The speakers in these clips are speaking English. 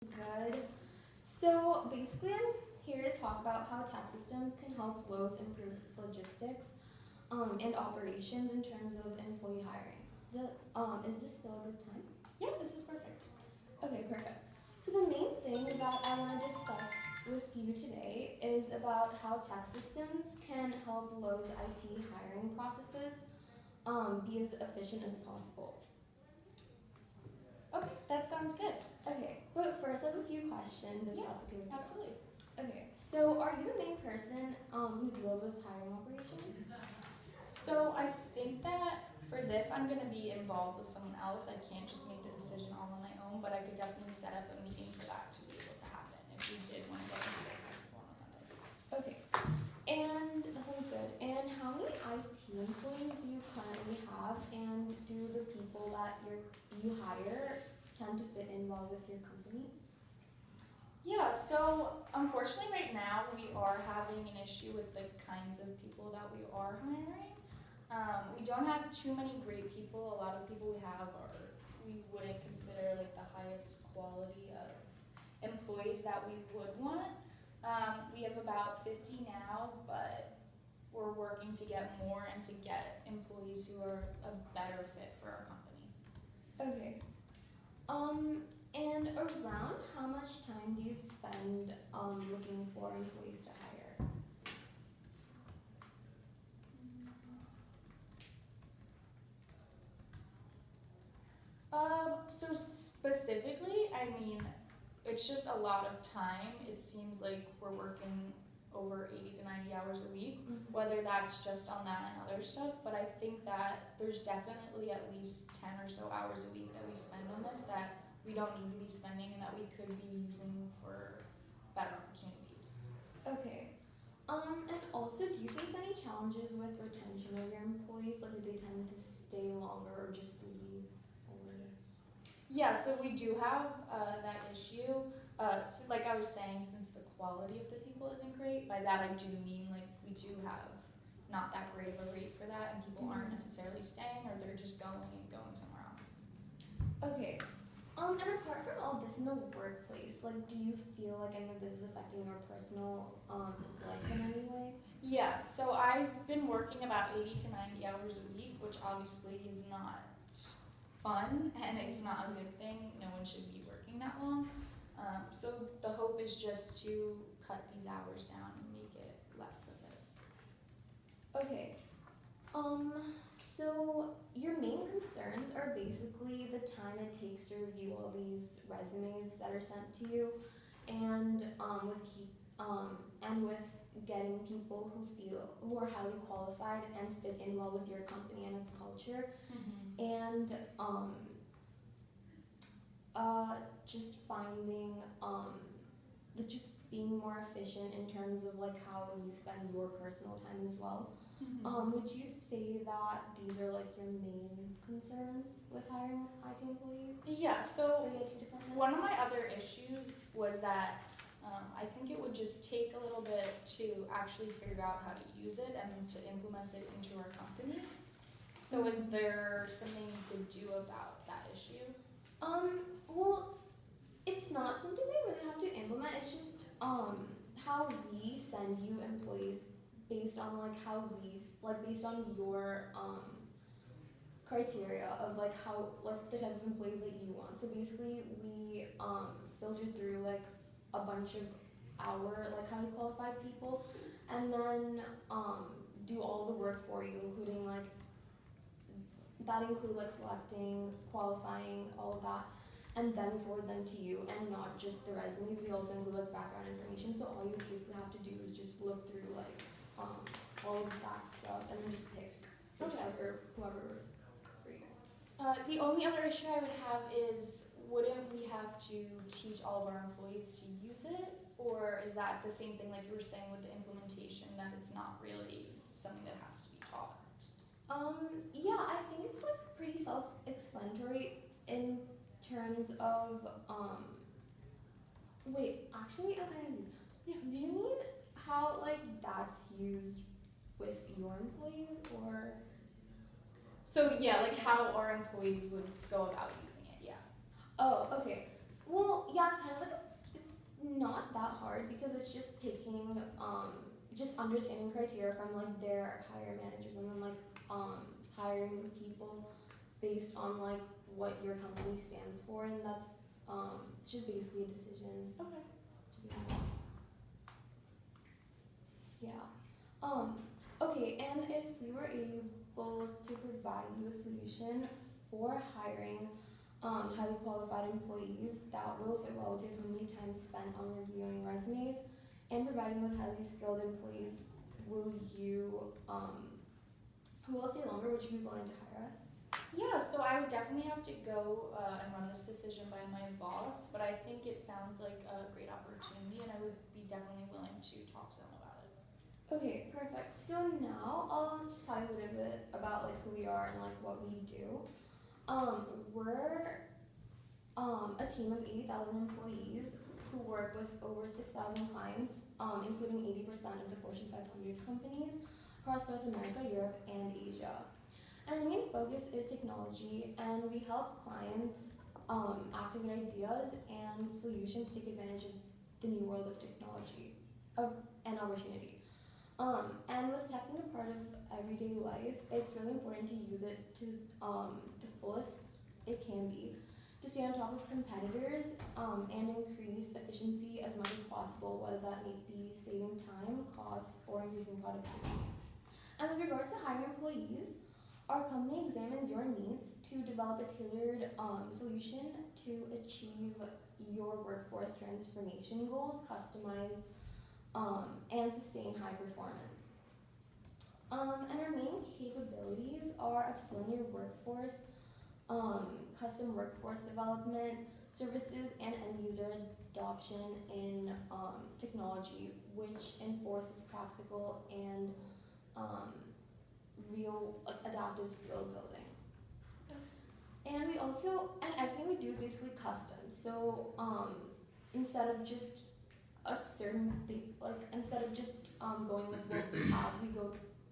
Good. So basically, I'm here to talk about how tax systems can help Lowe's improve its logistics and operations in terms of employee hiring. Is this still a good time? Yeah, this is perfect. Okay, perfect. So the main thing that I want to discuss with you today is about how tax systems can help Lowe's IT hiring processes be as efficient as possible. Okay, that sounds good. Okay, but first I have a few questions if Yeah, that's okay with you. Absolutely. Okay, so are you the main person who deals with hiring operations? So I think that for this, I'm going to be involved with someone else. I can't just make the decision all on my own, but I could definitely set up a meeting for that to be able to happen if we did want to get into business with one another. Okay, and that sounds good. And how many IT employees do you currently have, and do the people that you hire tend to fit in well with your company? Yeah, so unfortunately, right now we are having an issue with the kinds of people that we are hiring. We don't have too many great people. A lot of people we have are we wouldn't consider like the highest quality of employees that we would want. We have about 50 now, but we're working to get more and to get employees who are a better fit for our company. Okay. And around how much time do you spend looking for employees to hire? So specifically, I mean, it's just a lot of time. It seems like we're working over 80 to 90 hours a week, whether that's just on that and other stuff. But I think that there's definitely at least 10 or so hours a week that we spend on this that we don't need to be spending and that we could be using for better opportunities. Okay. And also, do you face any challenges with retention of your employees? Like, do they tend to stay longer or just leave? Or... Yeah, so we do have that issue. So like I was saying, since the quality of the people isn't great, by that I do mean like we do have not that great of a rate for that, and people aren't necessarily staying, or they're just going somewhere else. Okay. And apart from all this in the workplace, like, do you feel like any of this is affecting your personal life in any way? Yeah, so I've been working about 80 to 90 hours a week, which obviously is not fun and it's not a good thing. No one should be working that long. So the hope is just to cut these hours down and make it less than this. Okay. So your main concerns are basically the time it takes to review all these resumes that are sent to you, and with getting people who are highly qualified and fit in well with your company and its culture, and just finding just being more efficient in terms of like how you spend your personal time as well. Would you say that these are like your main concerns with hiring IT employees Yeah, for so the IT department? one of my other issues was that I think it would just take a little bit to actually figure out how to use it and to implement it into our company. So is there something you could do about that issue? Well, it's not something they really have to implement. It's just how we send you employees based on like based on your criteria of like how like the type of employees that you want. So basically we filter through like a bunch of our like highly qualified people, and then do all the work for you, including like that include like selecting, qualifying, all of that, and then forward them to you, and not just the resumes. We also include like background information. So all you basically have to do is just look through like all of that stuff, and then just pick whoever for you. The only other issue I would have is wouldn't we have to teach all of our employees to use it? Or is that the same thing like you were saying with the implementation, that it's not really something that has to be taught? Yeah, I think it's like pretty self-explanatory in terms of wait, actually I'm kind of confused. Yeah. Do you mean how like that's used with your employees, or So yeah, like how our employees would go about using it, yeah. oh, okay. Well, yeah, it's kind of like a that hard because it's just picking, just understanding criteria from like their higher managers and then like hiring people based on like what your company stands for, and that's it's just basically a decision Okay. to be made. Yeah. Okay, and if we were able to provide you a solution for hiring highly qualified employees that will fit well with your company time spent on reviewing resumes and providing you with highly skilled employees, will you who will stay longer, would you be willing to hire us? Yeah, so I would definitely have to go and run this decision by my boss, but I think it sounds like a great opportunity, and I would be definitely willing to talk to them about it. Okay, perfect. So now I'll just tell you a little bit about like who we are and like what we do. We're a team of 80,000 employees who work with over 6,000 clients, including 80% of the Fortune 500 companies across North America, Europe, and Asia. And our main focus is technology, and we help clients activate ideas and solutions to take advantage of the new world of technology and opportunity. And with tech being a part of everyday life, it's really important to use it to the fullest it can be, to stay on top of competitors and increase efficiency as much as possible, whether that may be saving time, costs, or increasing productivity. And with regards to hiring employees, our company examines your needs to develop a tailored solution to achieve your workforce transformation goals, customized and sustain high performance. And our main capabilities are upskilling your workforce, custom workforce development, services, and end user adoption in technology, which enforces practical and real adaptive skill building. And we also, and everything we do is basically custom. So instead of just a certain thing, like instead of just going with what we have,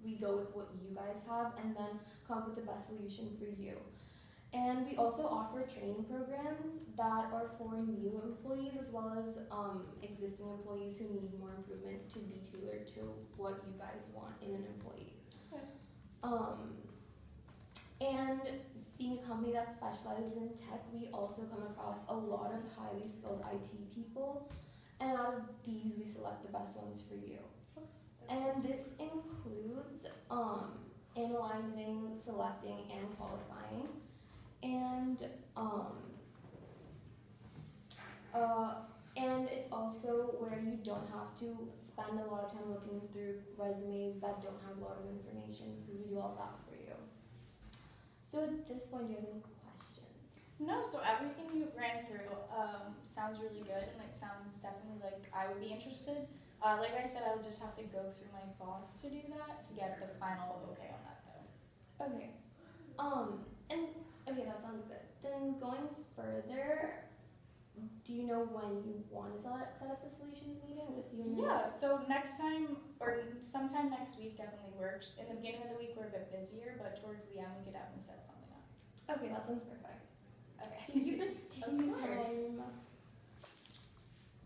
we go with what you guys have, and then come up with the best solution for you. And we also offer training programs that are for new employees as well as existing employees who need more improvement to be tailored to what you guys want in an employee. Okay. And being a company that specializes in tech, we also come across a lot of highly skilled IT people, and out of these, we select the best ones for you. And this includes analyzing, selecting, and qualifying. And it's also where you don't have to spend a lot of time looking through resumes that don't have a lot of information, because we do all that for you. So at this point, do you have any questions? No, so everything you've ran through sounds really good, and it sounds definitely like I would be interested. Like I said, I would just have to go through my boss to do that, to get the final okay on that though. Okay. And okay, that sounds good. Then going further, do you know when you want to set up the solutions meeting with you and your Yeah, boss? so next time, or sometime next week definitely works. In the beginning of the week, we're a bit busier, but towards the end, we could definitely set something up. Okay, that sounds perfect. Okay. Thank you for taking the Of course. time.